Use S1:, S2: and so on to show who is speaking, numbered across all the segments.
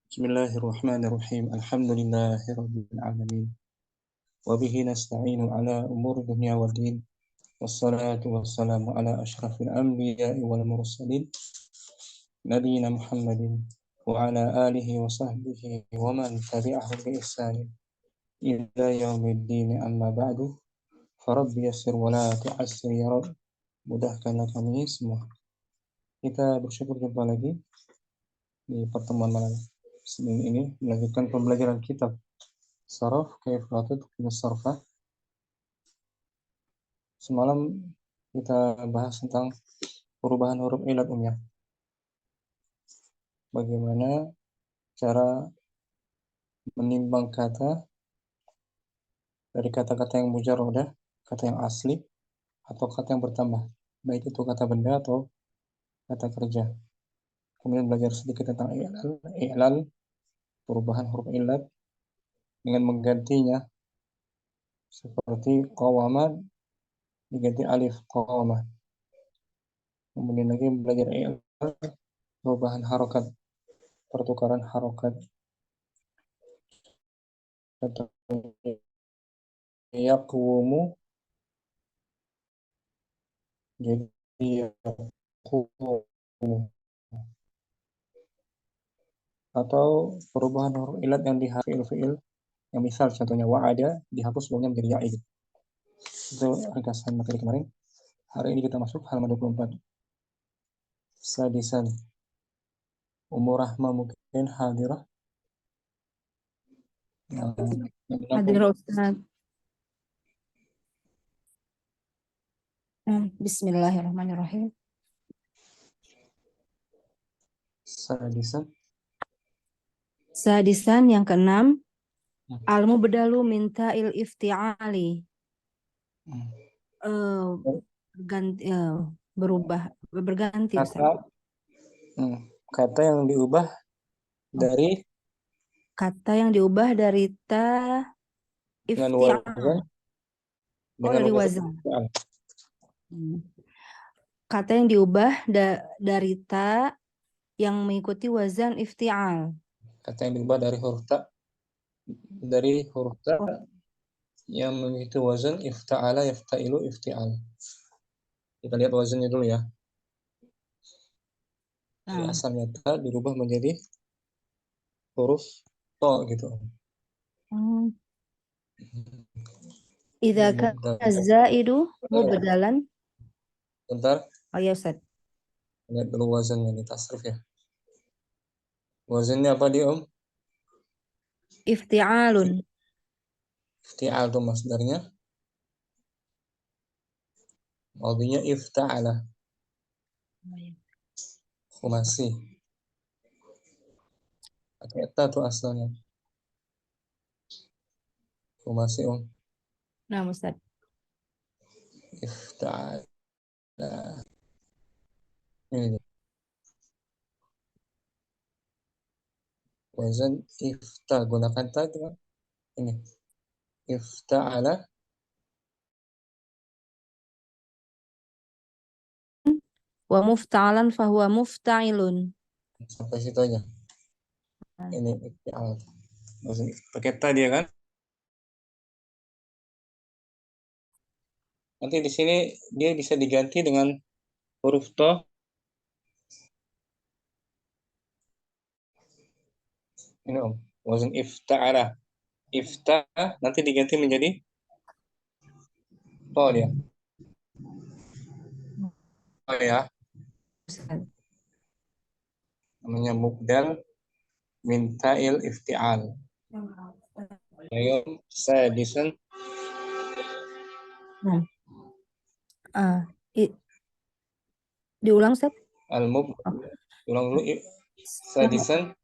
S1: Bismillahirrahmanirrahim. Alhamdulillahirabbil alamin. Wa bihi nasta'inu ala umuri dunya waddin. Wassalatu wassalamu ala asyrafil anbiya'i wal mursalin. Nabiyyina Muhammadin wa ala alihi wa sahbihi wa man tabi'ahum bi ihsanin ila yaumiddin, amma ba'du. Farabbi yassir wa la tu'assir ya Rabb. Mudahkanlah kami semua. Kita bersyukur jumpa lagi di pertemuan malam Senin ini melanjutkan pembelajaran kitab Saraf Kaifatul Sarfa. Semalam kita bahas tentang perubahan huruf ilat umumnya. Bagaimana cara menimbang kata dari kata-kata yang mujarradah, kata yang asli, atau kata yang bertambah, baik itu kata benda atau kata kerja. Kemudian belajar sedikit tentang i'lal, perubahan huruf ilat dengan menggantinya, seperti qawama diganti alif qawama. Kemudian lagi belajar i'lal, perubahan harokat, pertukaran harokat. Yaqumu jadi yaqumu, atau perubahan huruf ilat yang dihapus fiil, yang misal contohnya wa'ada dihapus wawnya menjadi ya'id. Itu ringkasan materi kemarin. Hari ini kita masuk halaman 24. Sadisan, Umur Rahma mungkin hadirah.
S2: Hadirah Ustaz. Bismillahirrahmanirrahim. Sadisan yang keenam, al-mubdalu min ta'il ifti'ali. Berganti
S1: kata yang diubah dari
S2: ta ifti'al. Dari wazan. Kata yang diubah dari ta yang mengikuti wazan ifti'al.
S1: Kata yang diubah dari huruf ta yang mengikuti wazan ifta'ala, yafta'ilu, ifti'al. Kita lihat wazannya dulu ya. Jadi asalnya ta dirubah menjadi huruf to gitu.
S2: Idza kana zaidu mubdalan.
S1: Bentar.
S2: Oh ya Ustaz.
S1: Lihat dulu wazannya di tasrif ya. Wazannya apa dia
S2: Ifti'alun.
S1: Ifti'al itu masdarnya. Maudinya ifta'ala. Khumasi. Pakai ta tuh asalnya. Khumasi
S2: Nah, Ustaz.
S1: Ifta'ala. Ini. Wazan ifta, gunakan ta itu kan. Ini. Ifta'ala.
S2: Wa mufta'alan fahuwa mufta'ilun.
S1: Sampai situ aja. Ini ifta'al. Pakai ta dia kan. Nanti di sini dia bisa diganti dengan huruf to. Ini wazan ifta'ala. Ifta nanti diganti menjadi to dia. Oh ya. Namanya mubdal min ta'il ifti'al. Ayo, sadisan.
S2: Diulang, Ustaz.
S1: Ulang dulu.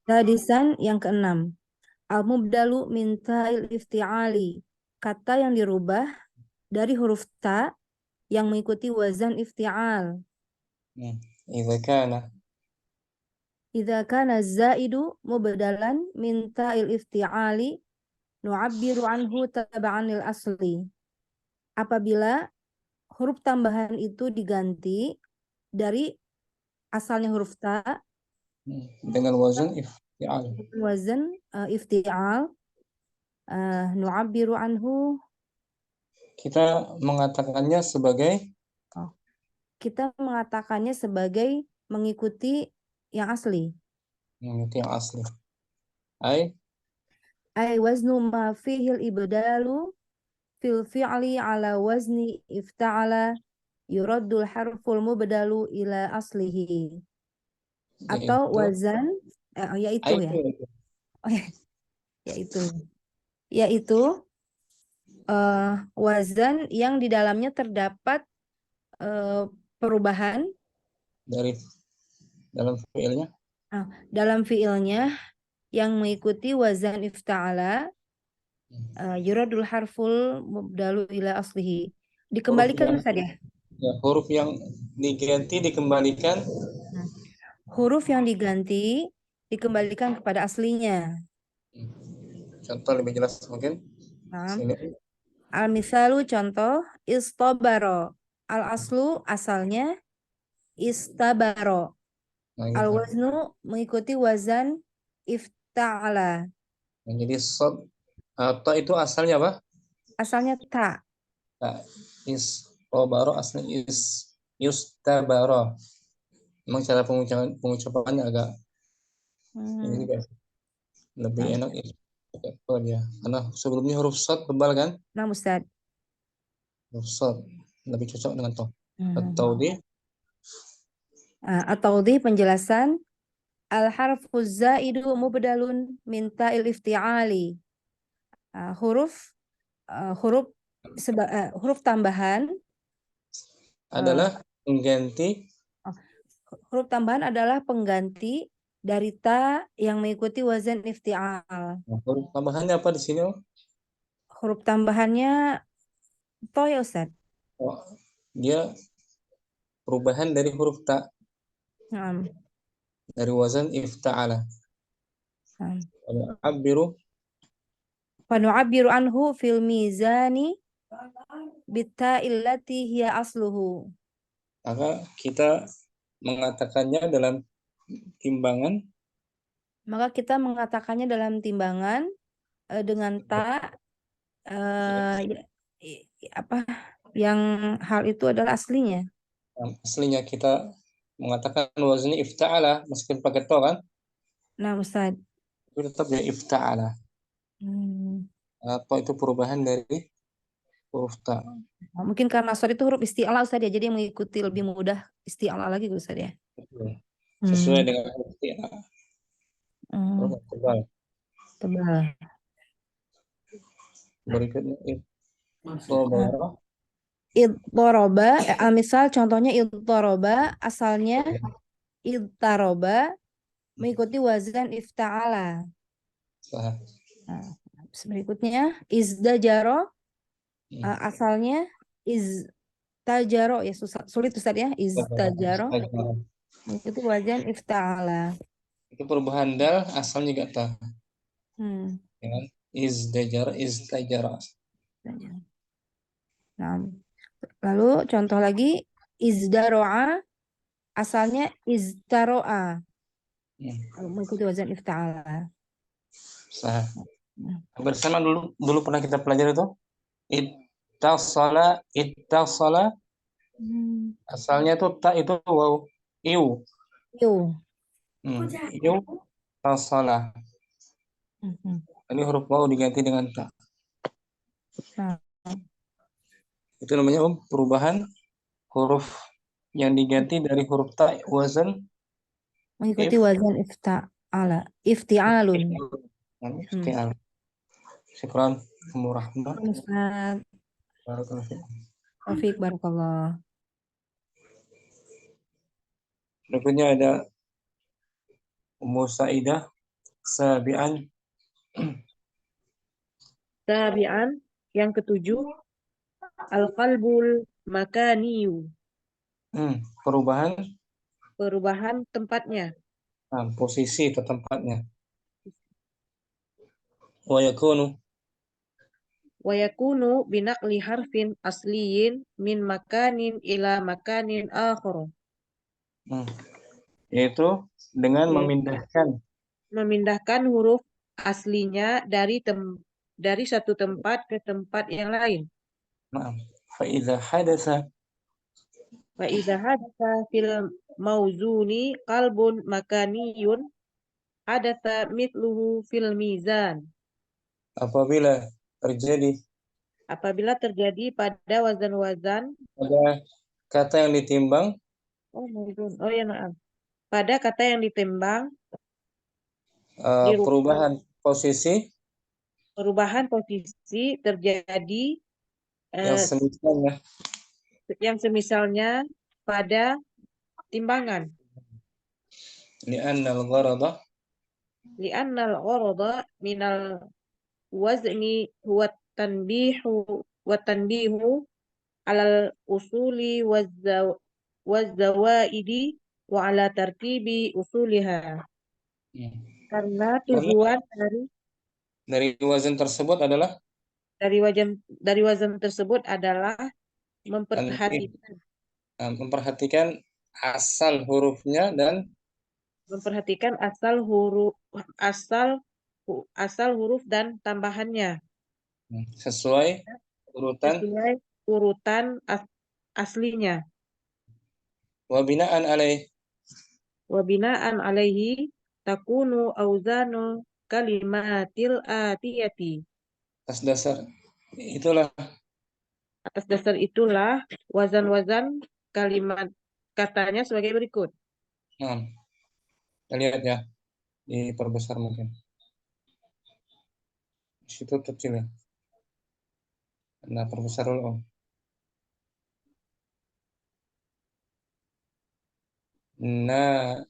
S2: Sadisan yang keenam. Al-mubdalu min ta'il ifti'ali. Kata yang dirubah dari huruf ta yang mengikuti wazan ifti'al. Idza kana zaidu mubdalan min ta'il ifti'ali nu'abbiru anhu tab'anil asli. Apabila huruf tambahan itu diganti dari asalnya huruf ta
S1: dengan wazan ifti'al.
S2: wazan ifti'al, nu'abbiru anhu,
S1: Kita mengatakannya sebagai
S2: kita mengatakannya sebagai mengikuti yang asli.
S1: itu yang asli. Ai
S2: Ay waznu ma fihil ibdalu fil fi'li ala wazni ifta'ala yuraddul harful mubdalu ila aslihi. Atau
S1: yaitu
S2: wazan, yaitu ya.
S1: itu.
S2: Oh, ya, yaitu. Yaitu wazan yang di dalamnya terdapat perubahan
S1: Dari dalam fiilnya
S2: dalam fiilnya yang mengikuti wazan ifta'ala, yuradul harful mubdalu ila aslihi.
S1: huruf
S2: Dikembalikan
S1: yang
S2: Ustaz ya.
S1: huruf yang diganti dikembalikan
S2: Nah, huruf yang diganti dikembalikan kepada aslinya.
S1: contoh lebih jelas mungkin
S2: Nah,
S1: sini
S2: al-misalu contoh istabaro. Al-aslu asalnya istabaro.
S1: nah gitu.
S2: Al-waznu mengikuti wazan ifta'ala.
S1: Nah, jadi sod atau itu asalnya apa?
S2: Asalnya ta.
S1: Nah, baro aslinya yustabaro. Memang cara pengucapannya agak ini
S2: Hmm.
S1: juga lebih
S2: Nah,
S1: enak itu ya. Karena sebelumnya huruf sod tebal kan?
S2: nah Ustaz.
S1: Huruf sod lebih cocok dengan toh.
S2: Hmm.
S1: Atau di
S2: Atau di penjelasan al-harfu zaidu mubdalun min ta'il ifti'ali. Huruf huruf huruf tambahan uh,
S1: adalah pengganti
S2: huruf tambahan adalah pengganti dari ta yang mengikuti wazan ifti'al.
S1: nah, huruf tambahannya apa di sini? Oh?
S2: Huruf tambahannya to ya Ustaz.
S1: Oh, dia perubahan dari huruf ta
S2: Naam.
S1: dari wazan ifta'ala.
S2: Naam.
S1: Abiru
S2: Wa nu'abbiru anhu fil mizani bitta illati hiya asluhu.
S1: maka kita mengatakannya dalam timbangan
S2: Maka kita mengatakannya dalam timbangan dengan ta apa yang hal itu adalah aslinya.
S1: yang aslinya kita mengatakan wazannya ifta'ala meskipun pakai to kan
S2: Nah, Ustaz.
S1: itu tetap ya ifta'ala
S2: Hmm.
S1: atau itu perubahan dari huruf ta.
S2: Mungkin karena shad itu huruf isti'ala Ustaz ya, jadi yang mengikuti lebih mudah isti'ala lagi Ustaz ya.
S1: Sesuai
S2: Hmm.
S1: dengan huruf ta. Huruf
S2: Hmm.
S1: yang tebal.
S2: Tebal.
S1: Berikutnya
S2: Nah,
S1: ifta'ala
S2: idtoroba, misal contohnya idtoroba, asalnya idtaroba, mengikuti wazan ifta'ala.
S1: sah.
S2: Nah, berikutnya izdajaro, asalnya iztajaro, ya susah, sulit Ustaz ya, iztajaro, mengikuti wazan ifta'ala.
S1: Itu perubahan dal asalnya juga ta
S2: Hmm.
S1: ya kan? Iztajara
S2: Nah, lalu contoh lagi izdaro'a, asalnya iztaro'a, mengikuti wazan ifta'ala.
S1: sah. Bersama dulu pernah kita pelajari itu ittasala
S2: Hmm.
S1: asalnya itu ta itu wow iu
S2: Yo.
S1: iu tasala
S2: Mhm.
S1: ini huruf waw diganti dengan ta
S2: Nah,
S1: itu namanya perubahan huruf yang diganti dari huruf ta wazan
S2: mengikuti
S1: if
S2: wazan ifta'ala, ifti'alun. Hmm.
S1: iftial. Syukran warahmatullahi
S2: Ustaz
S1: wabarakatuh.
S2: Taufik barakallah.
S1: Berikutnya ada Ummu Saidah Sabian
S3: Tabi'an yang ketujuh al-qalbul makaniyu,
S1: perubahan
S3: perubahan tempatnya.
S1: posisi atau tempatnya wa yakunu
S3: Wa yakunu binaqli harfin asliyin min makanin ila makanin akhar.
S1: yaitu dengan
S3: Ya,
S1: memindahkan
S3: memindahkan huruf aslinya dari satu tempat ke tempat yang lain.
S1: Naam. Fa'idha hadasa.
S3: Wa idza hadatsa fil mauzuni qalbun makaniyun hadatsa mithluhu fil mizan.
S1: Apabila terjadi
S3: Apabila terjadi pada wazan-wazan
S1: pada kata yang ditimbang,
S3: mauzun. Oh ya maaf. Pada kata yang ditimbang di
S1: perubahan posisi
S3: perubahan posisi terjadi
S1: yang semisalnya
S3: yang semisalnya pada timbangan.
S1: li'anna al-gharada
S3: Li'annal gharada minal wazni huwa tanbihu alal usuli wazzawaidi wa ala tartibi usuliha. Karena
S1: karena
S3: tujuan
S1: dari wazan tersebut adalah
S3: dari wazan tersebut adalah
S1: tanbih,
S3: memperhatikan
S1: memperhatikan asal hurufnya dan
S3: memperhatikan asal huruf dan tambahannya
S1: sesuai urutan
S3: sesuai urutan aslinya.
S1: wa bina'an alaih.
S3: Wa bina'an alaihi takunu auzanu kalimatil atiyati.
S1: Atas dasar itulah
S3: Atas dasar itulah wazan-wazan kalimat katanya sebagai berikut.
S1: nah, kita lihat ya, diperbesar mungkin. Di situ kecil ya. Nah, perbesar dulu Om. Nah,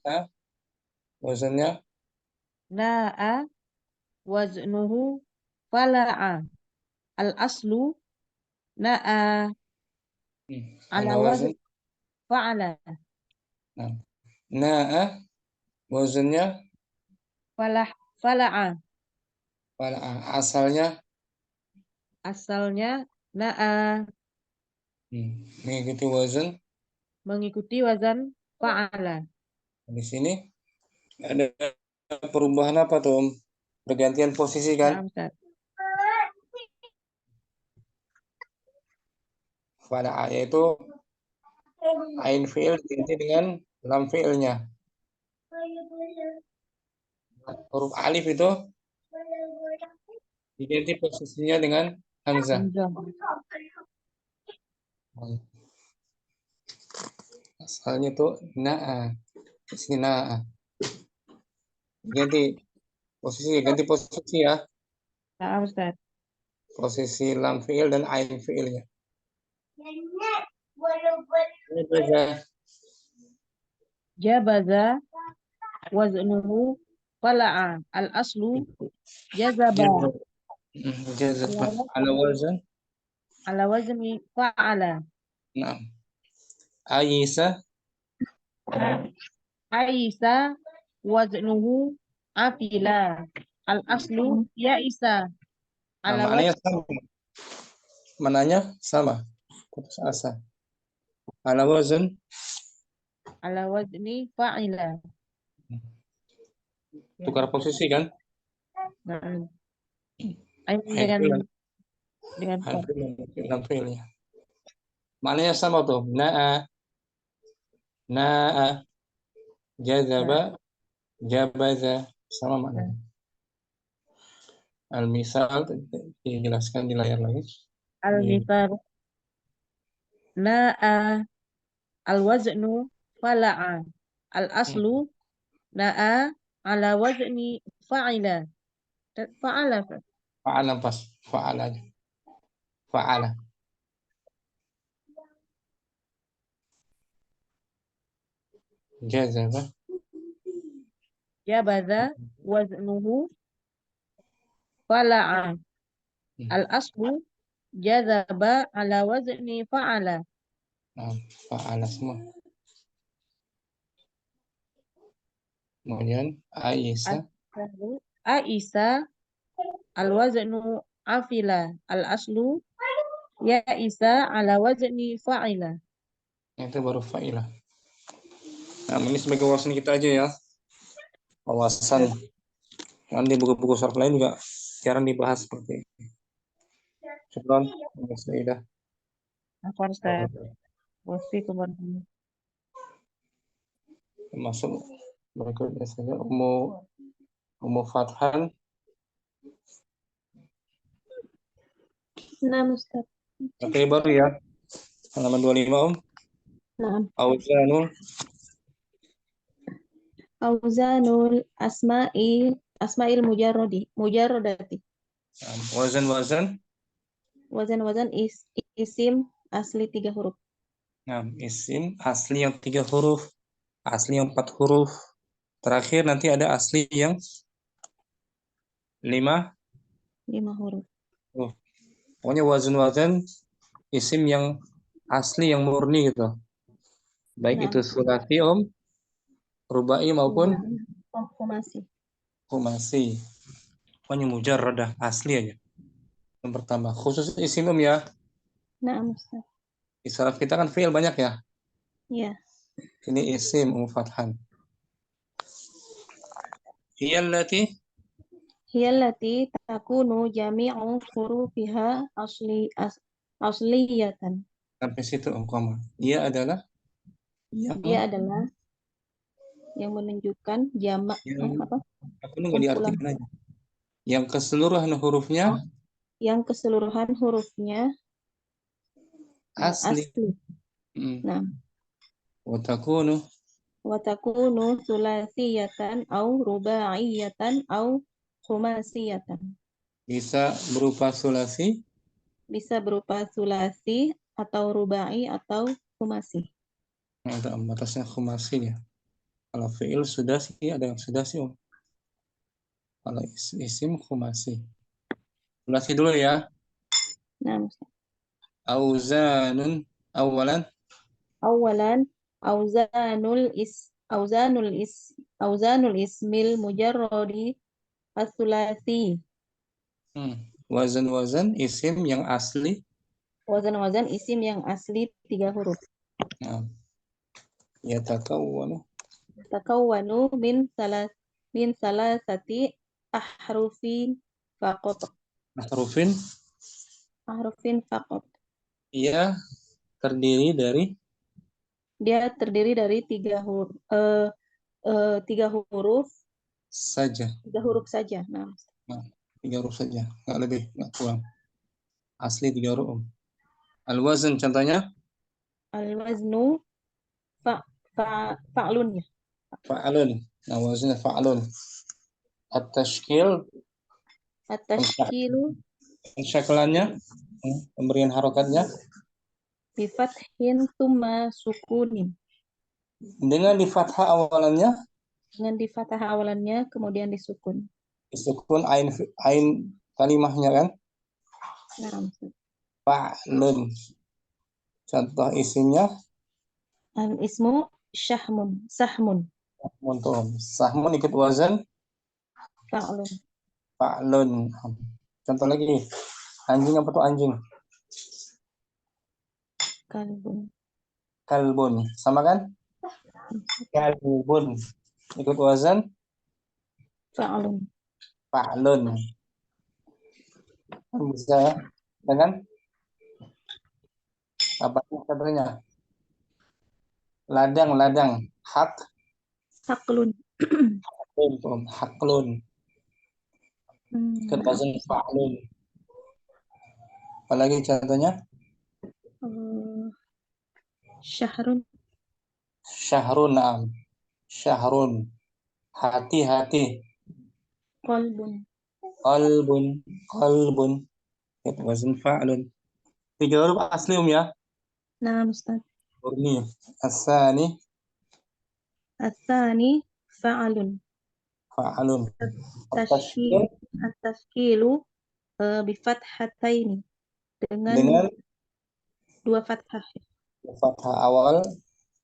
S1: wazannya
S3: Na'a waznuhu fala'a. Al-aslu na'a ala
S1: ala
S3: wazn
S1: wazan.
S3: fa'ala.
S1: Nah, na'a wazannya
S3: Fala'a.
S1: asalnya
S3: Asalnya na'a
S1: mengikuti wazan.
S3: fa'ala.
S1: Di sini ada perubahan apa tuh Om? Pergantian posisi kan?
S3: Na'am, Ustaz.
S1: Pada yaitu ain fi'il diganti dengan lam fi'ilnya. Huruf alif itu diganti posisinya dengan hamzah. Asalnya itu na'a. Di sini na'a. Ganti posisi ya.
S3: Na'am, Ustaz.
S1: Posisi lam fi'il dan ain fi'ilnya. Ini belajar.
S3: Jabaza waznuhu fala'a. Al-aslu jazaba.
S1: Jazaba ala wazan.
S3: Ala wazni fa'ala.
S1: Nah. Aisa
S3: waznuhu afila. Al-aslu ya'isa. Ala
S1: maknanya sama. Mananya sama. Putus asa. Ala
S3: wazni fa'ila.
S1: Tukar posisi kan?
S3: Nah, dengan
S1: fi'ilnya. Maknanya sama tuh. Na'a jazaba jabaza sama maknanya. Al-misal dijelaskan di layar lagi.
S3: al-misal na'a al-waznu fala'a. Al-aslu na'a ala wazni fa'ila. Fa'ala.
S1: Fa'ala pas. Fa'ala. Jazaba.
S3: Jabaza waznuhu fala'a. Al-aslu jazaba ala wazni fa'ala.
S1: Fa'ala semua. Kemudian
S3: Aisa al-waznu afila. Al-aslu ya'isa ala wazni fa'ila.
S1: itu baru fa'ilah. Nah, ini sebagai wawasan kita aja ya. Wawasan Nanti buku-buku sarf lain juga jarang dibahas seperti ini. Syukran, Sayyidah.
S3: Apa Ustaz? Wassalamualaikum warahmatullahi
S1: Masuk berikutnya saja Ummu Fathan.
S4: Nah, Ustaz.
S1: Oke, baru ya. Halaman 25,
S4: Nah,
S1: Auzanul
S4: auzanul asma'il mujarrodati.
S1: wazan.
S4: Wazan isim asli 3 huruf.
S1: Nah, isim asli yang 3 huruf, asli yang 4 huruf. Terakhir nanti ada asli yang 5
S4: huruf.
S1: huruf. Pokoknya wazan isim yang asli yang murni gitu. Baik
S4: Nah,
S1: itu sulasi rubai maupun
S4: konfirmasi.
S1: humasi. Pokoknya mujarradah asli aja. Yang pertama, khusus isim ya.
S4: Nah, Ustaz.
S1: Di saraf kita kan fi'il banyak ya.
S4: Ya.
S1: Ini isim Fathan. Hiyallati
S4: Hiyallati takunu jami'u hurufiha asliyatan.
S1: sampai situ koma. Ia adalah yang
S4: Dia adalah yang menunjukkan jamak apa?
S1: aku nggak diartikan aja. Yang keseluruhan hurufnya
S4: Yang keseluruhan hurufnya
S1: asli.
S4: Nah,
S1: Watakunu
S4: sulasiyatan au rubaiyatan au khumasiyatan.
S1: bisa berupa sulasi,
S4: Bisa berupa sulasi atau rubai atau khumasi.
S1: ada batasnya khumasi ya. Kalau fi'il sudah sih ada yang sudah sih. Kalau isim khumasi. Sulasi dulu ya.
S4: Nah,
S1: Auzanun awalan
S4: awalan auzanul ismil mujarrodi as-sulasi.
S1: Wazan isim yang asli.
S4: Wazan isim yang asli 3 huruf.
S1: Nah, yatakawwanu
S4: Min salasati ahrufin faqat. Ahrufin faqat.
S1: Ia terdiri dari
S4: Dia terdiri dari 3 huruf
S1: saja.
S4: 3 huruf saja. Nah,
S1: 3 huruf saja, nggak lebih, nggak kurang. Asli 3 huruf. Al-wazn contohnya?
S4: Al-waznu fa'lun ya.
S1: Fa'alun. Nah, wazannya fa'alun. At-tashkil.
S4: At-tashkilu
S1: Pensyaklannya, pemberian harokatnya.
S4: bifathin thumma sukunin.
S1: Dengan di fathah awalannya.
S4: Dengan di fathah awalannya kemudian disukun.
S1: Disukun ain kalimahnya kan.
S4: Nah,
S1: Fa'lun. Contoh isimnya.
S4: Al-ismu sahmun.
S1: Sahmun ikut wazan. Fa'lun. Contoh lagi. Anjing apa tuh anjing? Kalbun. Sama kan? Kalbun. Ikut wazan. Fa'lun. Bisa ya? Dengan apa katanya? Ladang.
S4: Haklun.
S1: Haklun. Ikut wazan fa'lun. Apalagi contohnya?
S4: Syahrun.
S1: Syahrun. Hati. Qalbun. Ikut wazan fa'lun. 3 huruf asli ya?
S4: Nah, Ustaz.
S1: Murni. As-sani
S4: fa'alun. At-tashkilu bifathataini. Dengan 2 fathah.
S1: Fathah awal,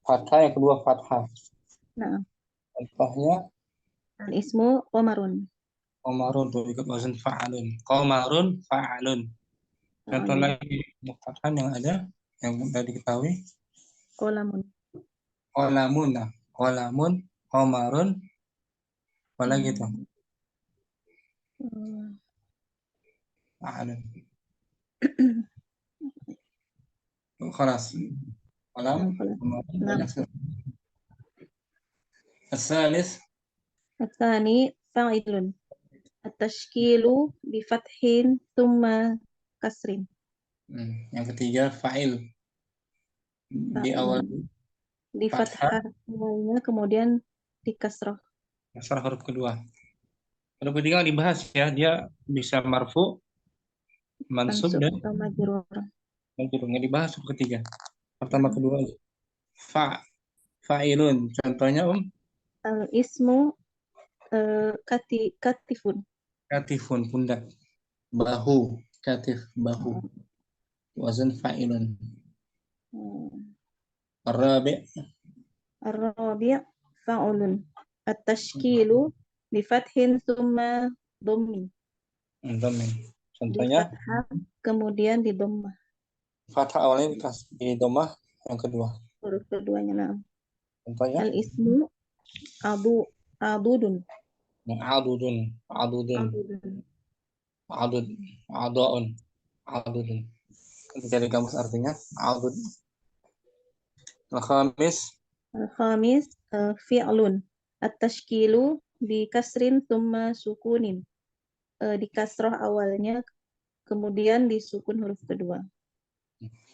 S1: fathah yang kedua fathah.
S4: Nah.
S1: Contohnya
S4: Al-ismu qamarun.
S1: Qamarun tuh ikut wazan fa'alun. Qamarun fa'alun. Contoh lagi fathah yang ada yang sudah diketahui.
S4: Qalamun.
S1: Qamarun, qamarun. Apalagi tuh? فعل. خلاص. قلم.
S4: نعم.
S1: الثالث.
S4: الثاني فاعل التشكيل بفتح ثم كسر.
S1: Yang ketiga fa'il. Di awal
S4: Di fathah awalnya kemudian di kasrah.
S1: kasrah huruf kedua. Huruf ketiga dibahas ya, dia bisa marfu, mansub dan
S4: sama majrur.
S1: majrur. Nggak dibahas huruf ketiga. Pertama kedua aja. Fa'ilun. Contohnya
S4: Ismu katifun.
S1: katifun, pundak. Bahu, katif, bahu. Wazan fa'ilun. Ar-rabi'
S4: Ar-rabi' fa'ulun. At-tashkilu bi fathin thumma dhammin.
S1: Dhamin.
S4: Di
S1: Contohnya
S4: fathah kemudian di dhammah.
S1: fathah awalnya di dhammah, yang kedua.
S4: Huruf keduanya nah.
S1: Contohnya
S4: Al-ismu adudun.
S1: adudun, adudun, adud, aduun, adudun. Dari kamus artinya adud. Al-khamis
S4: Al-khamis fi'lun. At-tashkilu bi kasrin thumma sukunin. Di kasrah awalnya kemudian disukun huruf kedua.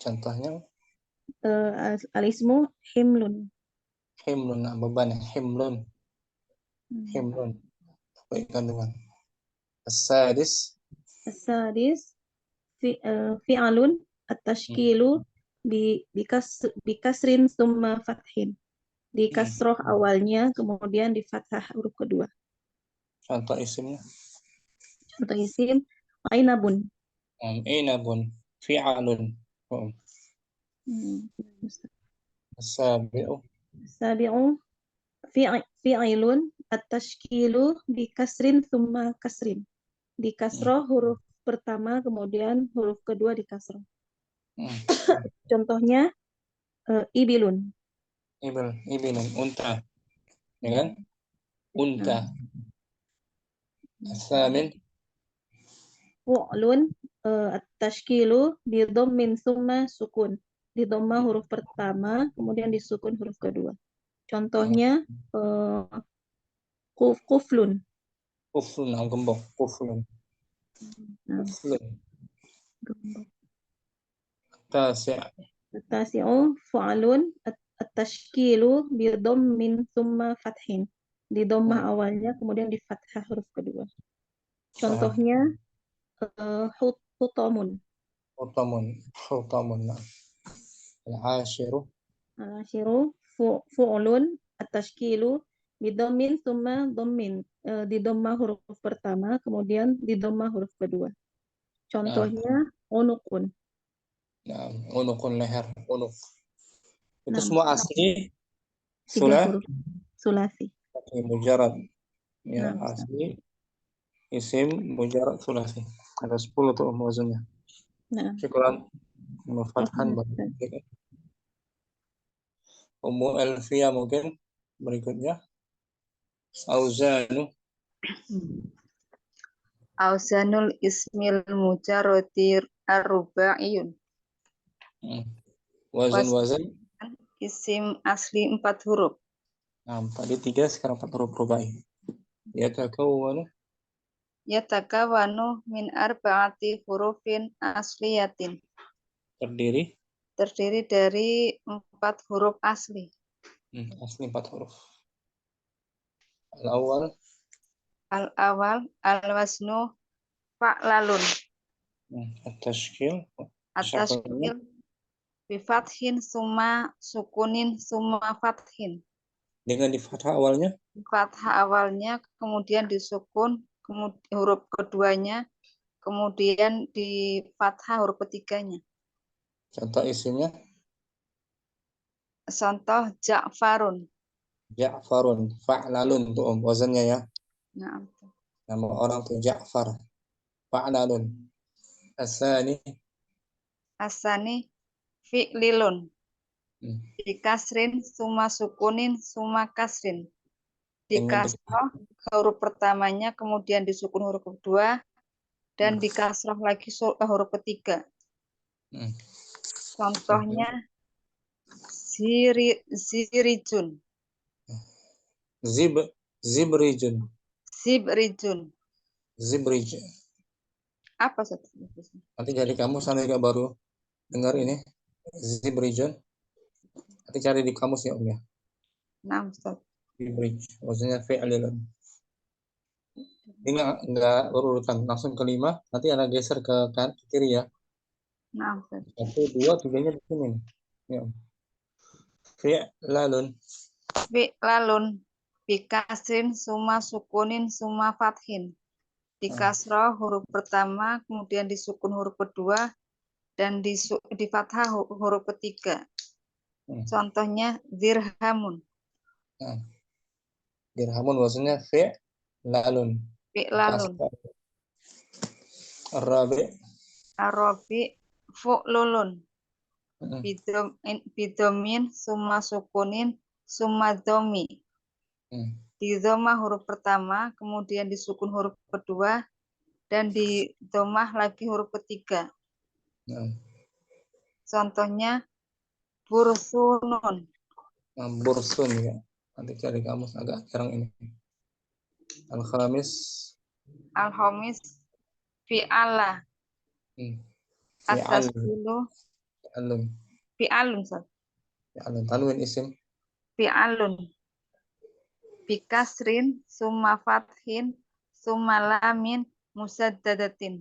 S1: contohnya
S4: Al-ismu himlun.
S1: himlun, beban, himlun, himlun, baik kandungan. As-sadis
S4: As-sadis fi'alun at-tashkilu bi kasrin thumma fathin. Di kasroh awalnya kemudian di fathah huruf kedua.
S1: contoh isimnya
S4: Contoh isim ainabun.
S1: inabun, fi'alun. As-sabi'u
S4: Sabi'u fi'ilun at-tashkilu bi kasrin thumma kasrin. Di kasroh huruf pertama kemudian huruf kedua di kasroh. Contohnya ibilun.
S1: ibilun, unta, ya kan? Unta. As-samin
S4: Fu'lun at-tashkilu bi dhammin thumma sukun. Di dhamma huruf pertama kemudian disukun huruf kedua. Contohnya kuflun.
S1: kuflun, gembok, kuflun, kuflun. Tasi'
S4: Tasi'u fu'alun at-tashkilu bi dhammin thumma fathin. Di dhammah awalnya kemudian di fathah huruf kedua. Contohnya hutamun.
S1: hutamun. Al-ashiru
S4: Al-ashiru fu'ulun at-tashkilu bi dhammin thumma dhammin. Di dhammah huruf pertama kemudian di dhammah huruf kedua. Contohnya unukun.
S1: unukun, leher, unuk. Itu
S4: Nah,
S1: semua asli
S4: 3 huruf sulasi.
S1: mujarad. Ya,
S4: Nah,
S1: asli isim mujarad sulasi. Ada 10 tuh wazannya.
S4: Nah,
S1: Syukran. Fathan Ummu Elfia mungkin berikutnya. Auzanu
S5: Auzanul ismil mujarradir ar-rubaiyun.
S1: Wazan
S5: Isim asli 4 huruf.
S1: Nah, tadi 3, sekarang 4 huruf rubai.
S5: Yatakawanu min arba'ati hurufin asliyatin. Terdiri dari 4 huruf asli.
S1: Asli 4 huruf. Al-awwal
S5: Al-waznu fa'lalun.
S1: At-tashkil
S5: Bifathin summa sukunin summa fathin.
S1: dengan di fathah awalnya.
S5: Fathah awalnya kemudian disukun huruf keduanya, kemudian di fathah huruf ketiganya.
S1: Contoh isimnya.
S5: Contoh Ja'farun.
S1: Ja'farun, fa'lalun tuh wazannya ya.
S5: Nah,
S1: Nama orang tuh Ja'far. Fa'lalun.
S5: Asani fi'lilun. Di kasrin summa sukunin summa kasrin. Di kasroh huruf pertamanya, kemudian disukun huruf kedua, dan dikasrah lagi huruf ketiga. Contohnya zirijun.
S1: Zibrijun.
S5: Zibrijun.
S1: Zibrijun.
S5: Apa satu?
S1: Nanti jadi kamus nanti nggak baru dengar ini Zibrijun. Nanti cari di kamus ya Om ya.
S5: Nah, Ustaz.
S1: Zibrij. Maksudnya fi'lilun. Ini nggak berurutan, langsung ke 5. Nanti anak geser ke kiri ya.
S5: Nah, Ustaz.
S1: 1, 2, 3-nya di sini. Ya. Fi'lalun.
S5: Fi'lalun bikasrin summa sukunin summa fathin. Dikasroh huruf pertama, kemudian disukun huruf kedua, dan di fathah huruf ketiga. Contohnya dirhamun.
S1: Dirhamun maksudnya fi'lalun.
S5: Fi'lalun.
S1: Arabi
S5: fu'lulun. Bidomin summa sukunin summa domi. Di domah huruf pertama, kemudian disukun huruf kedua, dan di domah lagi huruf ketiga. Contohnya bursunun.
S1: Bursun ya. Nanti cari kamus agak jarang ini. Al-Khamis.
S5: Al-Khamis fi'ala. At-tasbilu. Fi'alun.
S1: Fi'alun. Tanwin isim.
S5: Fi'alun. Bikasrin summa fathin summa lamin musaddadatin.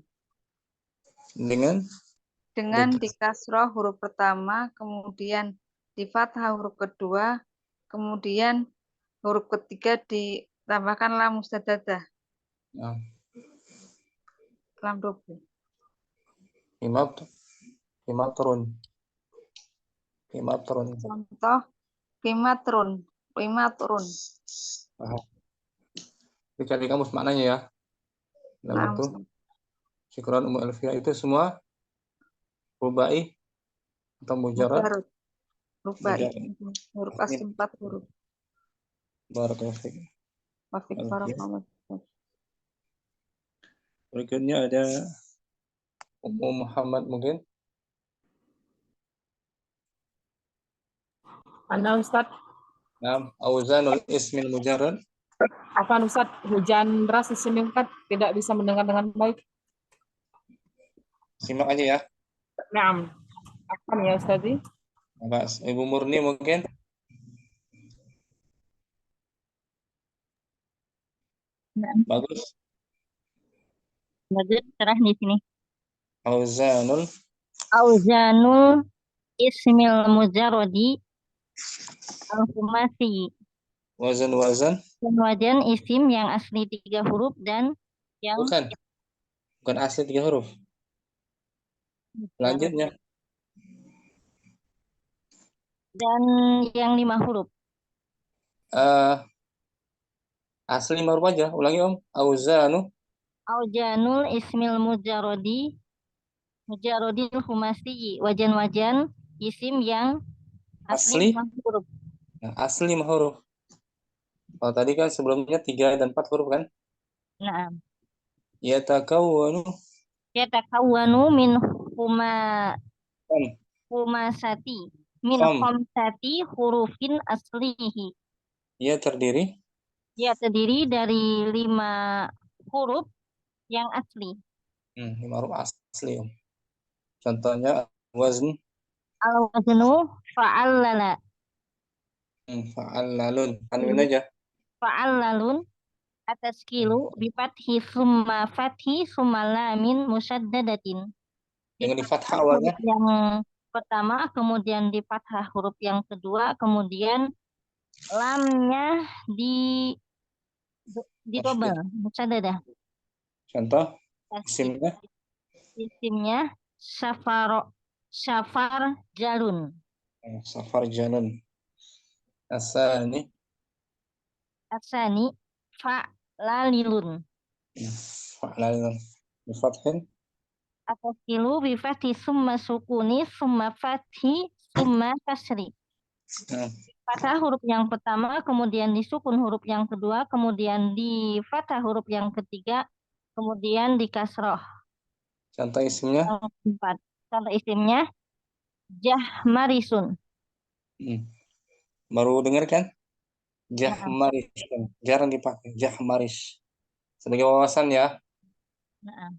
S5: Dengan dikasroh huruf pertama, kemudian di fathah huruf kedua, kemudian huruf ketiga ditambahkan lam musaddadah. Lam double.
S1: Kimatrun.
S5: Contoh kimatrun.
S1: Dicari kamus maknanya ya. Nah, itu Syukran Ummu Elvia itu semua rubai atau mujarrad?
S5: Rubai. Huruf asli 4 huruf.
S1: Barakallahu fiik. Berikutnya ada Ummu Muhammad mungkin.
S6: Mana Ustaz?
S1: Nah, auzanul ismil mujarrad.
S6: Apa Ustaz? Hujan deras di sini Ustaz, tidak bisa mendengar dengan baik.
S1: Simak aja ya.
S6: Naam. Apa ya Ustaz?
S1: Mas, Ibu Murni mungkin. Bagus.
S7: Bagus, cerah di sini.
S1: Auzanul
S7: ismil mujarradi al-khumasi.
S1: Wazan.
S7: Wajan isim yang asli 3 huruf dan yang
S1: bukan asli 3 huruf. Selanjutnya.
S7: Dan yang 5 huruf.
S1: Asli 5 huruf aja. Ulangi Om.
S7: Auzanul ismil mujarradil khumasi. Wajan isim yang asli 5 huruf.
S1: Nah, asli 5 huruf. Kalau tadi kan sebelumnya 3 dan 4 huruf kan?
S7: Nah.
S1: Yatakawwanu
S7: min khumasati. Min khamsati hurufin aslihi.
S1: Ia terdiri
S7: dari 5 huruf yang asli.
S1: 5 huruf asli Om. Contohnya wazn.
S7: Al-waznu fa'allala.
S1: Fa'allalun. Tanwin aja.
S7: Fa'allalun ataskilu bifathi summa fathi summa lamin musaddadatin.
S1: Dengan di fathah awalnya.
S7: Yang pertama, kemudian di fathah huruf yang kedua, kemudian lamnya di double musaddadah.
S1: Contoh isimnya
S7: Safar jalun.
S1: Safar jalun. Asani
S7: fa'lalilun.
S1: Fa'lalilun. Bifathin
S7: Ataskilu bifathi summa sukuni summa fathi summa kasri. fathah huruf yang pertama, kemudian disukun huruf yang kedua, kemudian di fathah huruf yang ketiga, kemudian di kasroh
S1: Contoh isimnya.
S7: yang keempat. Contoh isimnya Jahmarisun.
S1: Baru dengar kan?
S7: Nah,
S1: Jahmaris. Jarang dipakai. Jahmaris. Sebagai wawasan ya.
S7: nah.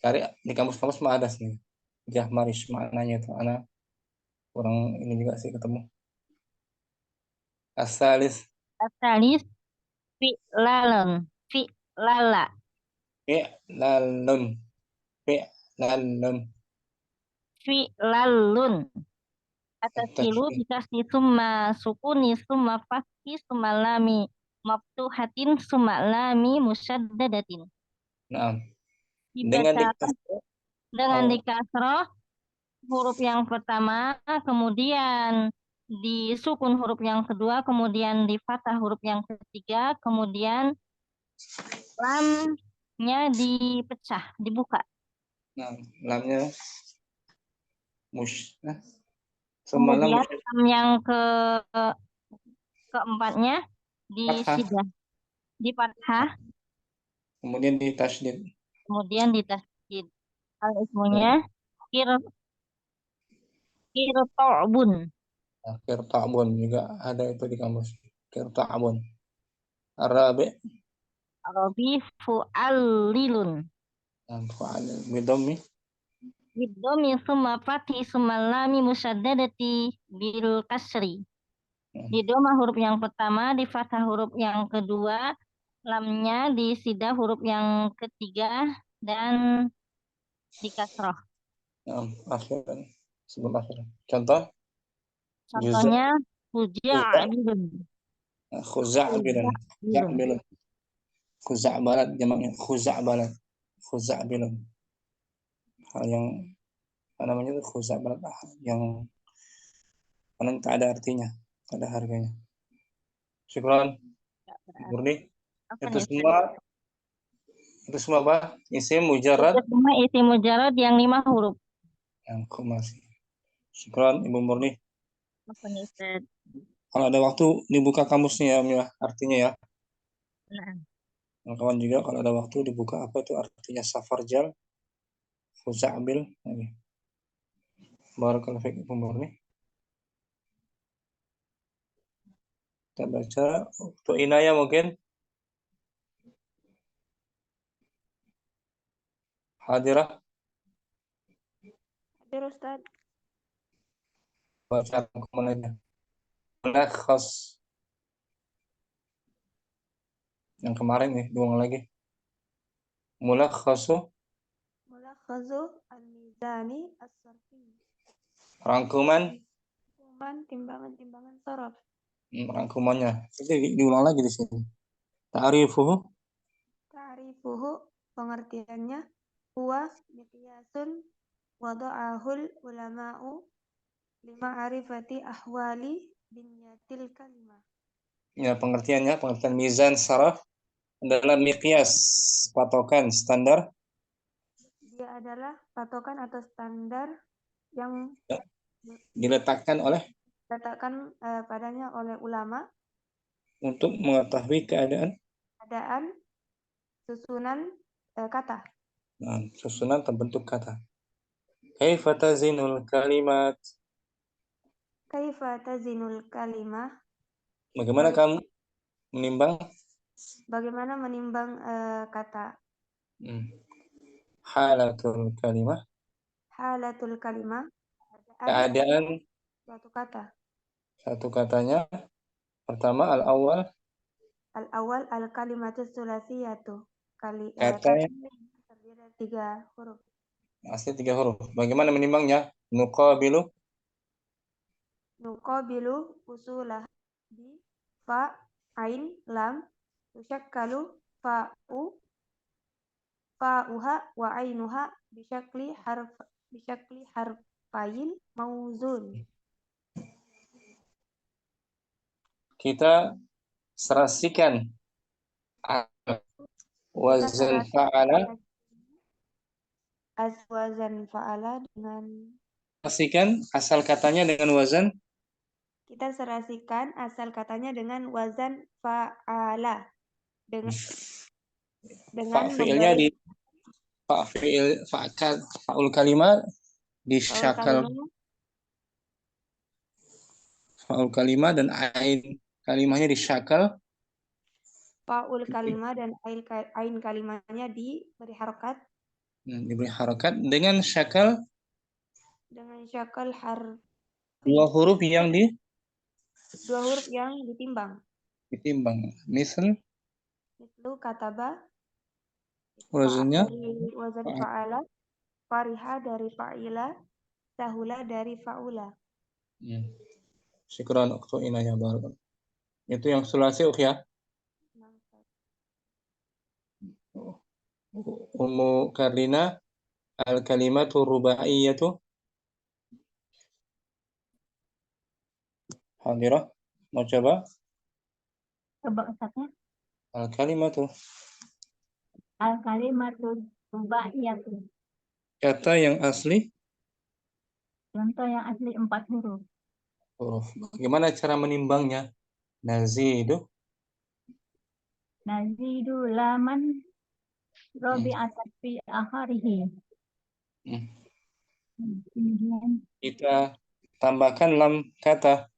S1: Cari di kamus-kamus mah ada sih. Jahmaris maknanya itu. Anak kurang ini juga sih ketemu. Asalis.
S7: Asalis fi'lalun. Fi'lala.
S1: Fi'lalun. Fi'lalun.
S7: Fi'lalun. Atasilu
S1: At-tasydid.
S7: dikasih summa sukuni summa fathi summa lami maftuhatin summa lami musaddadatin.
S1: Nah, dengan
S7: Dibaca dengan
S1: oh,
S7: dikasroh huruf yang pertama, kemudian disukun huruf yang kedua, kemudian di fathah huruf yang ketiga, kemudian lamnya dipecah, dibuka.
S1: nah, lamnya nah, semalam
S7: Kemudian lam yang keempatnya di
S1: fathah,
S7: sidah, di fathah,
S1: kemudian di tasydid.
S7: kemudian di tasdid. Al ismunya kirta'bun.
S1: Nah, kirta'bun juga ada itu di kamus. Kirta'bun. Arabi.
S7: Arabi fu'allilun.
S1: Nah, fa'al bidhammi.
S7: Bidomi summa fathi summa lami musaddadati bil kasri. Di doma huruf yang pertama, di fathah huruf yang kedua, lamnya di sidah huruf yang ketiga, dan di kasroh.
S1: Nah, akhiran. Sebelum akhiran. Contoh.
S7: Contohnya, huja'bilun.
S1: Khuza'bilun. Khuza'bilun. Khuza'balat jamaknya. Khuza'balat. Khuza'bilun. Hal yang apa namanya itu khuza'balat, yang mana tak ada artinya, tak ada harganya. Syukran. Murni.
S7: Apa
S1: Itu
S7: nih?
S1: semua apa? Isim mujarrad.
S7: Itu semua isim mujarrad yang 5 huruf.
S1: Yang masih. Syukran Ibu Murni.
S7: Apa nih, Ustaz?
S1: Kalau ada waktu dibuka kamusnya ya, artinya ya.
S7: Nah.
S1: Kawan juga kalau ada waktu dibuka apa itu artinya safarjal, khuza'bil. Barakallahu fiik Ibu Murni. Kita baca untuk Inaya mungkin. Hadirah.
S4: Hadir Ustaz.
S1: Baca kemudian. Mulakhas. Yang kemarin nih, diulang lagi. Mulakhasu.
S4: Mulakhazu al-mizani as-sarfi.
S1: Rangkuman.
S4: Timbangan-timbangan saraf.
S1: Rangkumannya. Jadi diulang lagi di sini. Ta'rifuhu.
S4: Pengertiannya huwa miqyasun wada'ahul ulama'u lima arifati ahwali binyatil kalimah.
S1: Ya, pengertian mizan saraf adalah miqyas, patokan standar.
S4: Dia adalah patokan atau standar yang
S1: diletakkan
S4: padanya oleh ulama
S1: untuk mengetahui keadaan
S4: susunan kata.
S1: Nah, susunan terbentuk kata. Kaifa tazinul kalimat.
S4: Kaifa tazinul kalimah.
S1: Bagaimana kamu menimbang?
S4: Bagaimana menimbang kata?
S1: Halatul kalimah.
S4: Halatul kalimah.
S1: Keadaan
S4: suatu kata.
S1: Satu katanya. Pertama al-awwal.
S4: Al-awwal al-kalimatus sulasiyatu.
S1: Kata
S4: terdiri dari 3 huruf.
S1: Asli 3 huruf. Bagaimana menimbangnya? Nuqabilu
S4: usulah di fa, ain, lam, tusyakkalu fa'uha wa ainuha bisyakli harfail mauzun.
S1: Kita serasikan wazan fa'ala.
S4: Wazan fa'ala dengan
S1: Serasikan asal katanya dengan wazan.
S8: Kita serasikan asal katanya dengan wazan fa'ala. Dengan
S1: Fi'ilnya di fa'ul kalimah disyakal fa'ul kalimah dan ain kalimahnya disyakal.
S8: Fa'ul kalimah dan ain kalimahnya diberi harokat.
S1: Diberi harokat dengan syakal.
S8: Dengan syakal
S1: dua huruf yang
S8: ditimbang.
S1: Misal
S8: kataba.
S1: wazannya
S8: Dari wazan fa'ala. Fariha dari fa'ila. Sahula dari fa'ula.
S1: Syukran uktu'ina ya barakallah. Itu yang sulasi ya. Ummu Karlina al-kalimatu rubaiyatu. Hadirah, mau coba?
S7: Coba Ustaznya.
S1: Al-kalimatu
S7: rubaiyatu.
S1: Kata yang asli.
S7: Contoh yang asli 4 huruf.
S1: Bagaimana cara menimbangnya? Nazidu
S7: laman robi'atat fi akharihi. Kemudian
S1: kita tambahkan lam kata.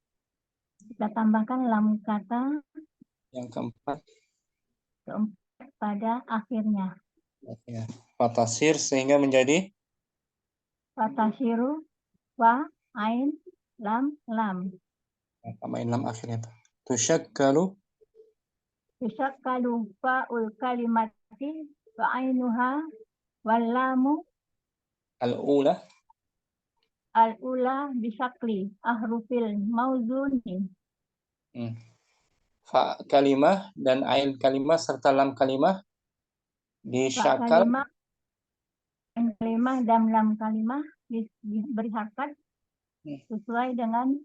S7: yang
S1: keempat
S7: pada akhirnya.
S1: Ya. Fatasir sehingga menjadi
S7: Fatasiru wa ain lam.
S1: Tambahin lam akhirnya. Tusyakkalu
S7: fa'ul kalimati wa ainuha wal lamu
S1: al-ula
S7: bisakli ahrufil mauzuni.
S1: Fa kalimah dan ain kalimah serta lam kalimah disyakal.
S7: Kalimah dan lam kalimah diberi harokat sesuai dengan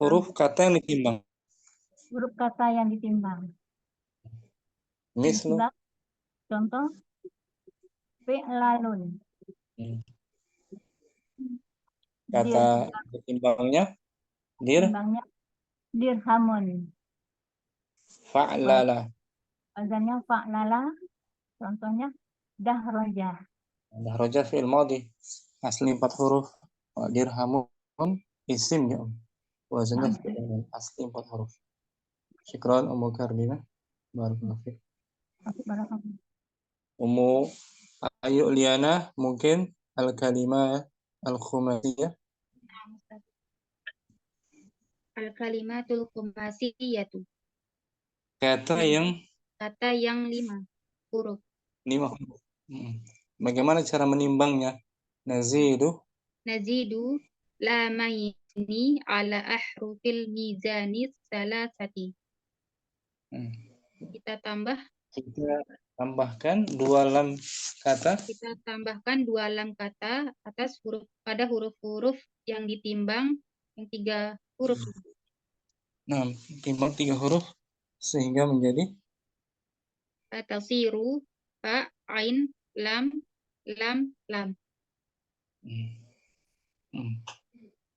S1: huruf kata yang ditimbang. Mislu.
S7: Contoh fi'lalun.
S1: Kata ditimbangnya
S7: dirhamun.
S1: Fa'lala.
S7: Wazannya fa'lala. Contohnya dahroja.
S1: Dahroja fi'il madhi. Asli 4 huruf. Dirhamun isim ya. Wazannya fi'il asli 4 huruf. Syukran Ummu Karlina. Barakallahu fiik. Ummu Ayu Liana mungkin al-kalimah al-khumasiyah.
S9: Al-kalimatul khumasiyatu.
S1: Kata yang
S9: 5 huruf.
S1: 5 huruf. Bagaimana cara menimbangnya? Nazidu
S9: lamaini ala ahrufil mizani salasati. Kita
S1: tambahkan 2 lam kata.
S9: Kita tambahkan 2 lam kata atas pada huruf-huruf yang ditimbang yang 3 huruf.
S1: Nah, timbang 3 huruf sehingga menjadi
S9: Tasiru fa ain lam.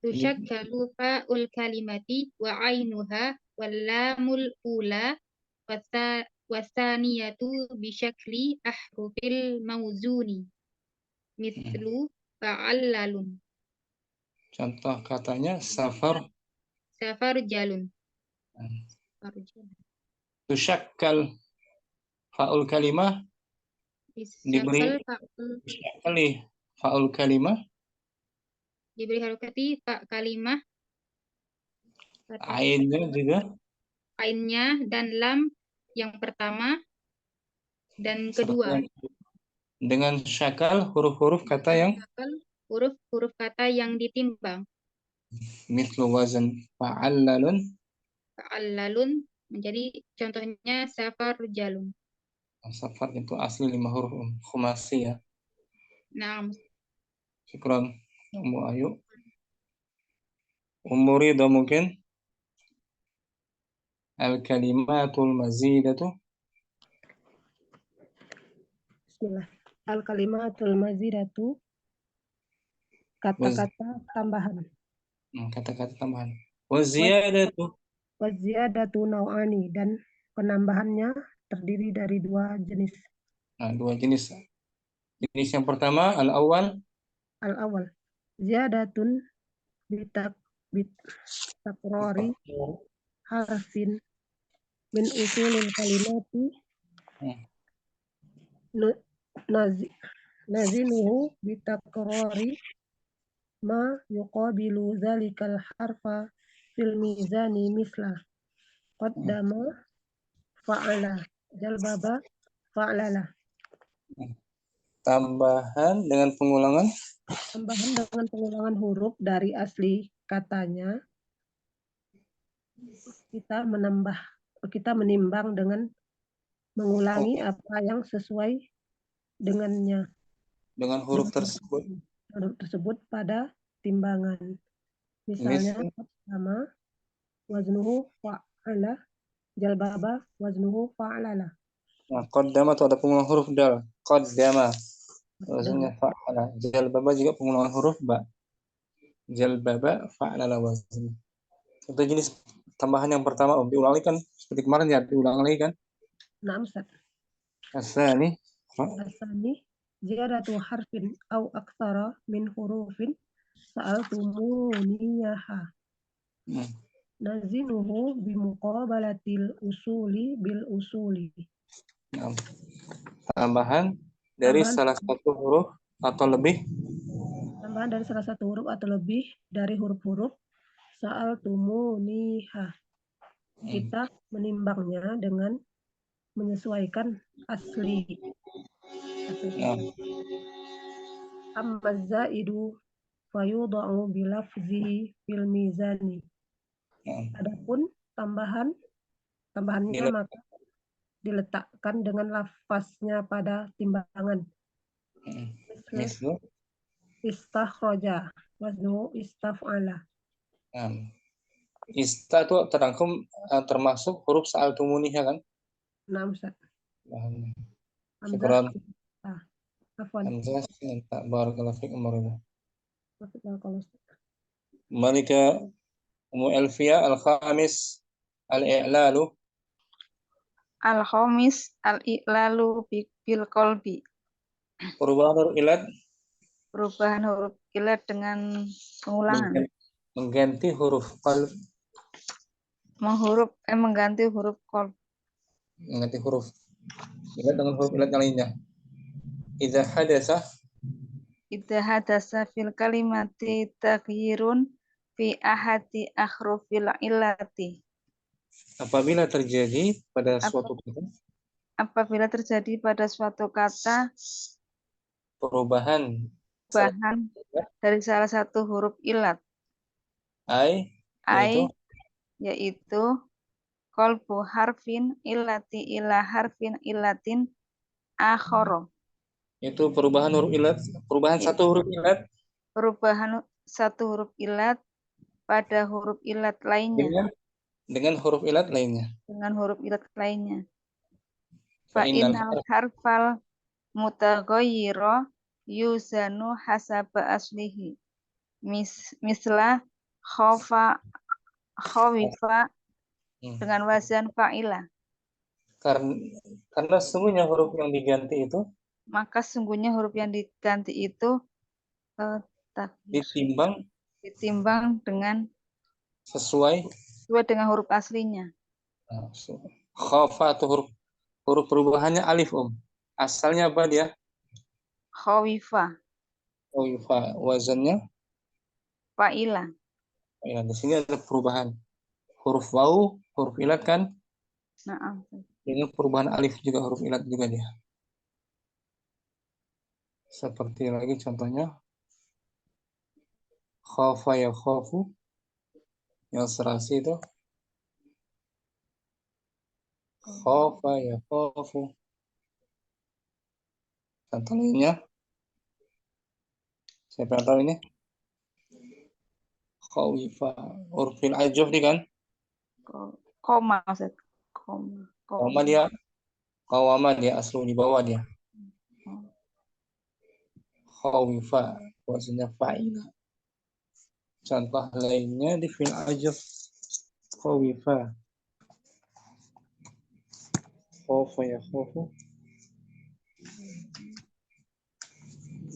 S9: Tusyakkalu fa'ul kalimati wa ainuha wal lamul ula wasaniyatu bisyakli ahrufil mauzuni mislu fa'allalun.
S1: Contoh katanya safar
S9: jalun.
S1: Tusyakkal fa'ul kalimah diberi fa'ul kalimah
S9: diberi harokati fa kalimah
S1: ainnya juga
S9: ainnya dan lam yang pertama dan kedua
S1: dengan syakal huruf-huruf kata yang
S9: huruf-huruf kata yang ditimbang.
S1: Mislu wazan fa'allalun
S9: menjadi contohnya safar jalun.
S1: Safar itu asli 5 huruf khumasi ya.
S9: Naam.
S1: Syukran Ummu Ayu. Ummu Ridha mungkin al-kalimatul mazidatu.
S10: Bismillah. Al-kalimatul mazidatu kata-kata tambahan.
S1: Kata-kata tambahan. Waziyadatu.
S10: Waziyadatu nau'ani, dan penambahannya terdiri dari 2 jenis.
S1: Nah, 2 jenis. Jenis yang pertama al-awwal.
S10: Al-awwal ziyadatun bitakrori harfin min usulil kalimati nazinuhu bitakrori ma yuqabilu zalikal harfa fil mizani misla qaddama fa'ala jalbaba fa'lala.
S1: Tambahan dengan pengulangan
S10: huruf dari asli katanya, kita menimbang dengan mengulangi apa yang sesuai dengannya,
S1: dengan huruf tersebut
S10: pada timbangan. Misalnya pertama waznuhu fa'ala, jalbaba waznuhu fa'lala.
S1: Nah, qaddama itu ada pengulangan huruf dal. Qaddama wazannya fa'ala. Jalbaba juga pengulangan huruf ba. Jalbaba fa'lala wazannya. Itu jenis tambahan yang pertama. Diulangi kan seperti kemarin ya, diulang lagi kan?
S10: Nah, Ustaz.
S1: Asani
S10: ziyadatu harfin au aktsara min hurufin sa'altumuniyaha. Nazinuhu bimuqabalatil usuli bil usuli.
S1: Nah, tambahan dari salah satu huruf atau lebih.
S10: Tambahan dari salah satu huruf atau lebih dari huruf-huruf sa'altumuniha. Kita menimbangnya dengan menyesuaikan asli. Amma zaidu fayudha'u bilafzihi fil mizani. Adapun tambahannya maka diletakkan dengan lafaznya pada timbangan. Istakhraja waznu istaf'ala.
S1: Ista itu terangkum termasuk huruf sa'altumuniha kan?
S10: Nah, Ustaz.
S1: Syukran.
S10: Afwan.
S1: Barakallahu fiik Umar. Malika Ummu Elfia al-khamis al-i'lalu.
S5: Al-khamis al-i'lalu bil qalbi.
S1: Perubahan huruf ilat.
S5: Perubahan huruf ilat dengan pengulangan.
S1: Mengganti huruf qalb.
S5: Mengganti huruf qalb.
S1: Mengganti huruf ilat dengan huruf ilat yang lainnya. Idza hadasa
S5: fil kalimati taghyirun fi ahadi akhrufil illati.
S1: Apabila terjadi pada suatu kata perubahan
S5: dari salah satu huruf ilat, yaitu qalbu harfin illati ila harfin illatin akhara.
S1: Itu perubahan huruf ilat, satu huruf ilat.
S5: Perubahan satu huruf ilat pada huruf ilat lainnya.
S1: Dengan huruf ilat lainnya. Fa innal
S5: harfal mutaghayyira yuzanu hasaba aslihi. Misla khawifa dengan wazan fa'ila.
S1: Karena sesungguhnya huruf yang diganti itu,
S5: maka sesungguhnya huruf yang diganti itu ditimbang dengan
S1: sesuai
S5: dengan huruf aslinya.
S1: Khafa atau huruf perubahannya alif asalnya apa dia?
S5: Khawifa.
S1: Wazannya
S5: fa'ila.
S1: Di sini ada perubahan huruf waw, huruf ilat kan? Ini perubahan alif juga, huruf ilat juga dia. Seperti lagi contohnya khafa ya khafu, yang serasi itu khafa ya khafu. Contoh lainnya, siapa yang tahu ini? Khawifa, huruf al-ajaf nih kan?
S5: Koma
S1: dia, qawama dia, aslu di bawah dia. Khawifa, wazannya fa'ila. Contoh lainnya di fi'il ajaf. Khawifa. Khafa ya khafu.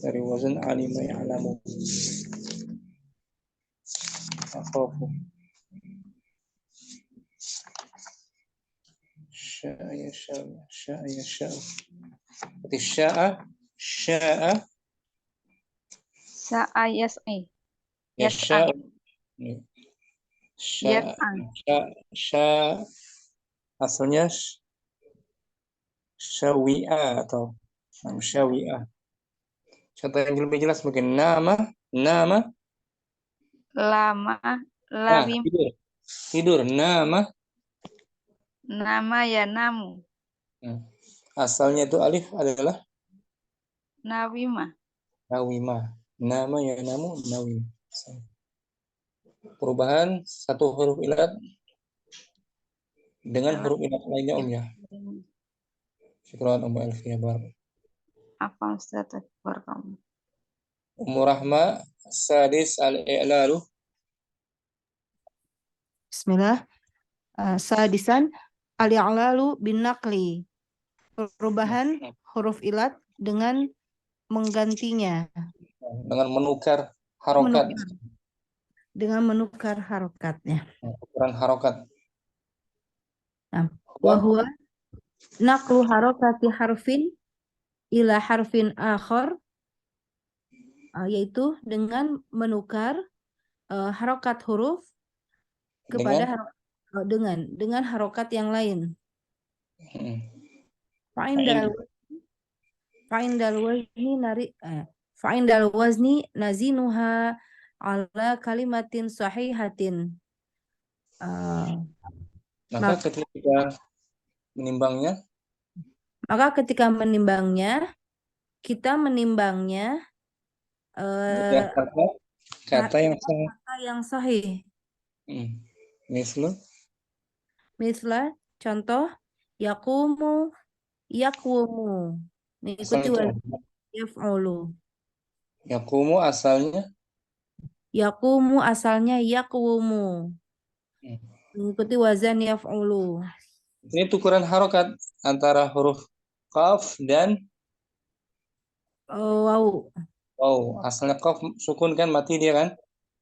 S1: Dari wazan alima ya'lamu. Khafu. Sya'a yasha'u. Sya'a yasha'u. Berarti sya'a. Sya'a.
S5: Sa'a yas'i.
S1: Yasha'u. Sya'a.
S5: Yas'a.
S1: Sya'a. Asalnya syawi'a atau syawi'a. Contoh yang lebih jelas mungkin nama.
S5: Lama.
S1: Nah,
S5: Lawim.
S1: tidur. Nama.
S5: Nama ya namu.
S1: Asalnya itu alif adalah
S5: Nawima.
S1: nawima. Nama ya namu nawim. Perubahan satu huruf ilat dengan huruf ilat lainnya ya. Syukran Elfia Bar.
S5: Apa Ustaz Akbar kamu?
S1: Rahma sadis al-i'lalu.
S2: Bismillah. Sadisan al-i'lalu bin naqli. Perubahan huruf ilat dengan menggantinya.
S1: Dengan menukar harokat.
S2: Dengan menukar harokatnya.
S1: Ukuran harokat.
S2: Nah, wahwa naqlu harokati harfin ila harfin akhar, yaitu dengan menukar harokat huruf kepada dengan harokat yang lain. Fa'indal wazni nazinuha ala kalimatin sahihatin.
S1: Maka ketika menimbangnya, kita menimbangnya kata yang sahih. Mislah contoh yaqumu, yaqwumu. Mengikuti wazan yaf'ulu. Yaqumu asalnya?
S2: Yaqumu asalnya yaqwumu. Mengikuti wazan yaf'ulu.
S1: Ini tukuran harokat antara huruf qaf dan
S2: waw.
S1: Wow, asalnya qaf sukun kan, mati dia kan?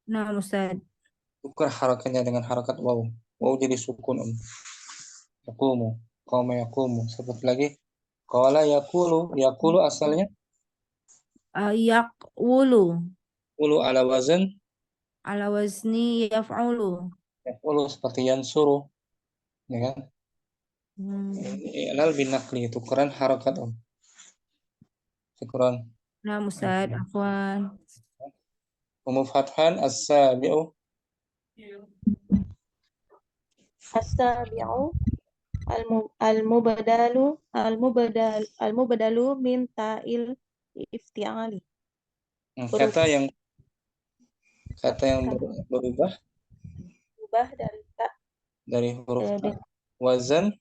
S2: Nah, Ustaz.
S1: Tukar harokatnya dengan harokat waw. Waw jadi sukun. Yaqumu, qama yaqumu. Seperti lagi qala yaqulu. Yaqulu asalnya
S2: yaqulu.
S1: Ulu ala wazan?
S2: Ala wazni yaf'ulu.
S1: Yaqulu seperti yansuru. Ya kan? I'lal bin naqli, tukuran harokat. Syukran.
S2: Nah, Ustaz, afwan.
S1: Fathan as-sabi'u.
S4: As-sabi'u al-mubadalu min ta'il ifti'ali.
S1: Kata yang berubah
S4: dari ta,
S1: dari huruf wazan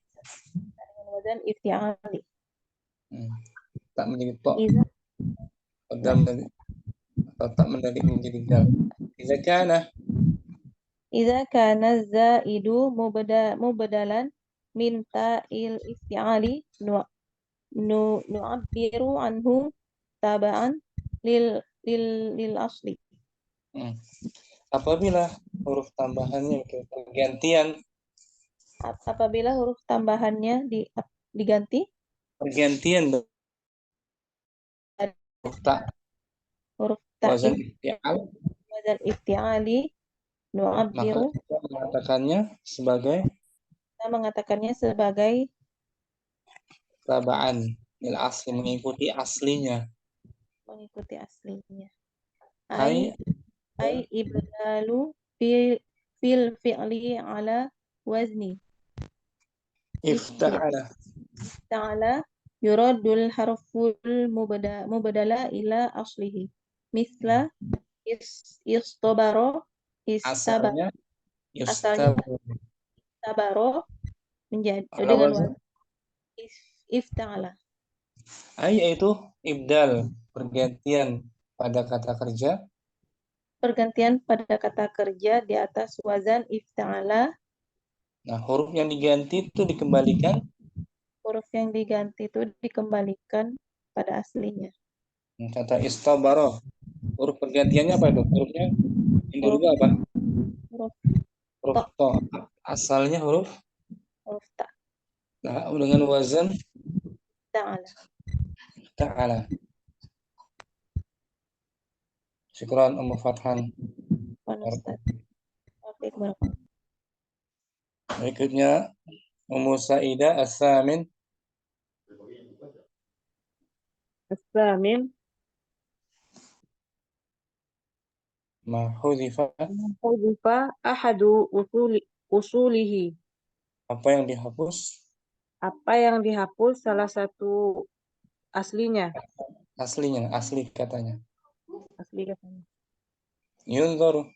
S4: ifti'ali.
S1: Tak menjadi to. Tak menjadi dal.
S4: Idza kana zaidu mubadalan min ta'il ifti'ali nu'abbiru anhu taba'an lil asli.
S1: Apabila huruf tambahannya
S4: diganti
S1: pergantian huruf ta wazan
S4: ifti'ali nu'abbiru, mengatakannya sebagai
S1: tabaan lil asli, mengikuti aslinya.
S4: Ai ibdalu fil fi'li ala wazni ifta'ala yuradul harful mubadala ila aslihi. Misla istabaro, asalnya istabaro menjadi dengan wazn ifta'ala.
S1: Yaitu ibdal, pergantian pada kata kerja.
S4: Pergantian pada kata kerja di atas wazan ifta'ala
S1: Nah, huruf yang diganti itu dikembalikan.
S4: Huruf yang diganti itu dikembalikan pada aslinya.
S1: Kata istabaro. Huruf pergantiannya apa itu? Hurufnya yang dirubah apa?
S4: Huruf
S1: Huruf to. Asalnya huruf
S4: ta.
S1: nah, dengan wazan
S4: Ta'ala.
S1: ta'ala. Syukran Ummu Fathan. Berikutnya Ummu Saidah As-Samin.
S3: As-samin
S1: Ma hudzifa.
S3: hudzifa ahadu usulihi.
S1: Apa yang dihapus?
S3: Apa yang dihapus salah satu aslinya.
S1: Aslinya, asli katanya.
S3: Asli katanya.
S1: Yunzaru.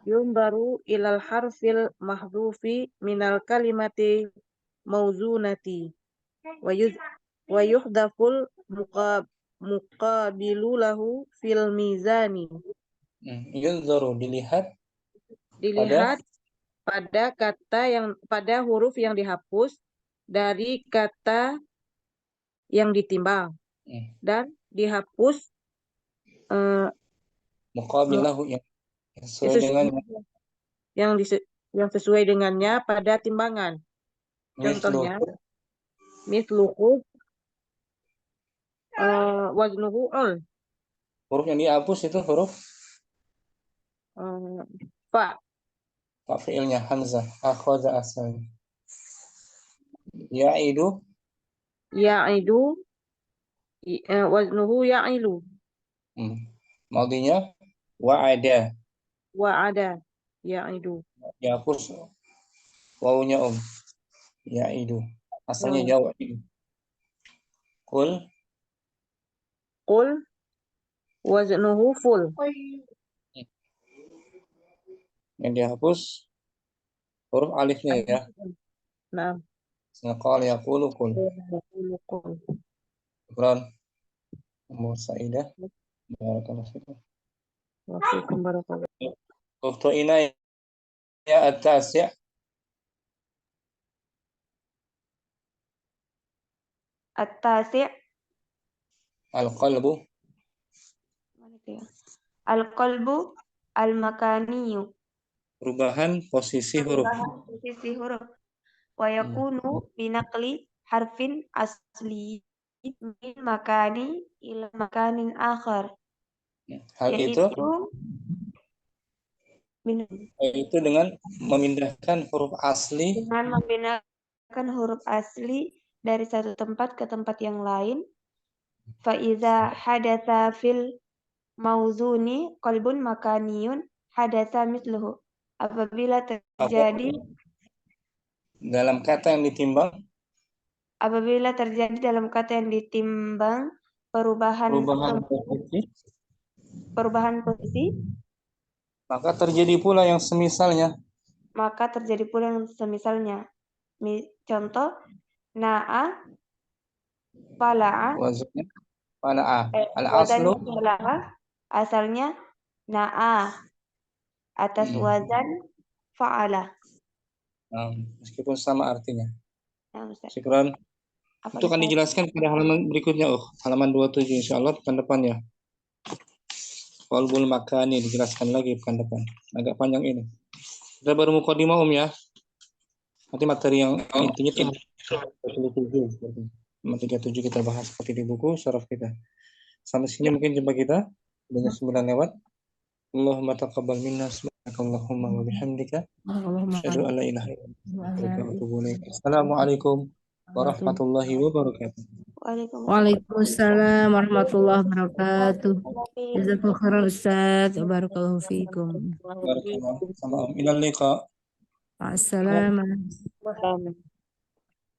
S3: Yunzaru ilal harfil mahdhufi minal kalimati mauzunati wa yuhdaful muqabilu lahu fil mizani.
S1: Yunzaru dilihat
S3: pada kata yang pada huruf yang dihapus dari kata yang ditimbang dan dihapus
S1: muqabilahu yang sesuai dengannya.
S3: Yang sesuai dengannya pada timbangan. Contohnya misluhu waznuhu ul.
S1: Huruf yang dihapus itu huruf
S3: fa.
S1: Fa fi'ilnya hamzah, akhadha asal. Ya'idu waznuhu ya'ilu. Madinya wa'ada.
S3: Wa'ada ya'idu.
S1: Dihapus wawunya ya'idu. Asalnya jawab. Qul
S3: waznuhu ful.
S1: Yang dihapus huruf alifnya ya.
S3: Nah.
S1: Qala yaqulu qul. Syukran Ummu Saidah. Barakallahu fikum.
S3: Waalaikumsalam warahmatullahi wabarakatuh.
S1: Ukhtu Ina ya at-tasi'.
S8: At-tasi'
S1: Al-qalbu.
S8: Al-qalbu al-makaniyu.
S1: Perubahan posisi huruf.
S8: Wa yakunu binaqli harfin asli min makani ila makanin akhar.
S1: Hal itu dengan memindahkan huruf asli.
S8: Dengan memindahkan huruf asli dari satu tempat ke tempat yang lain. Fa iza hadatsa fil mauzuni qalbun makaniyun hadatsa misluhu. Apabila terjadi
S1: dalam kata yang ditimbang.
S8: Apabila terjadi dalam kata yang ditimbang perubahan posisi,
S1: maka terjadi pula yang semisalnya.
S8: Contoh, na'a, fala'a.
S1: Wazannya fala'a.
S8: Wazannya fala'a, asalnya na'a atas wazan fa'ala.
S1: Meskipun sama artinya.
S8: Syukran.
S1: Itu akan dijelaskan pada halaman berikutnya, halaman 27 insyaallah pekan depan ya. Qalbul makani dijelaskan lagi pekan depan. Agak panjang ini. Kita baru mukadimah ya. Nanti materi yang intinya itu 37 kita bahas seperti di buku syaraf kita. Sampai sini mungkin jumpa kita. Udah 9 lewat. Allahumma taqabbal minna subhanakallahumma wa bihamdika asyhadu an la ilaha illa anta astaghfiruka wa atubu ilaik. Assalamualaikum warahmatullahi wabarakatuh.
S2: Waalaikumsalam warahmatullahi wabarakatuh. Jazakallahu khairan Ustaz. Barakallahu fiikum.
S1: Barakallahu. Ilal liqa.
S2: Assalamualaikum.